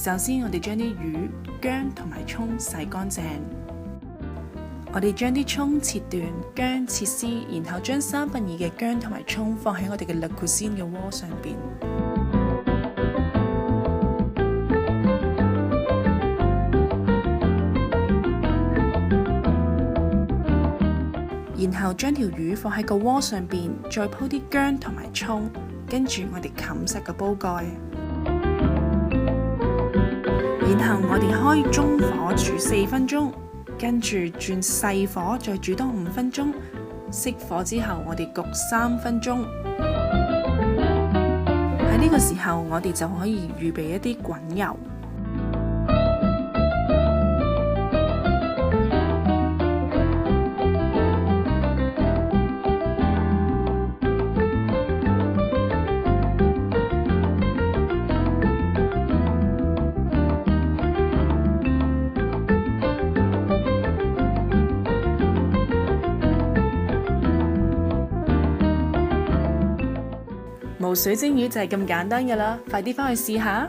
首先我哋將啲魚、薑同埋葱洗乾淨。我哋將啲葱切段，薑切絲，然後將2/3嘅薑同埋葱放喺我哋嘅 Le Cuisine 嘅鍋上邊。然後將條魚放喺個鍋上邊，再鋪啲薑同埋葱，跟住我哋冚實個煲蓋。然後我哋開中火煮4分鐘。跟住轉細火，再煮多5分鐘。熄火之後，我哋焗3分鐘。喺呢個時候，我哋就可以預備一啲滾油。無水蒸魚就係咁簡單㗎啦，快啲返去試下！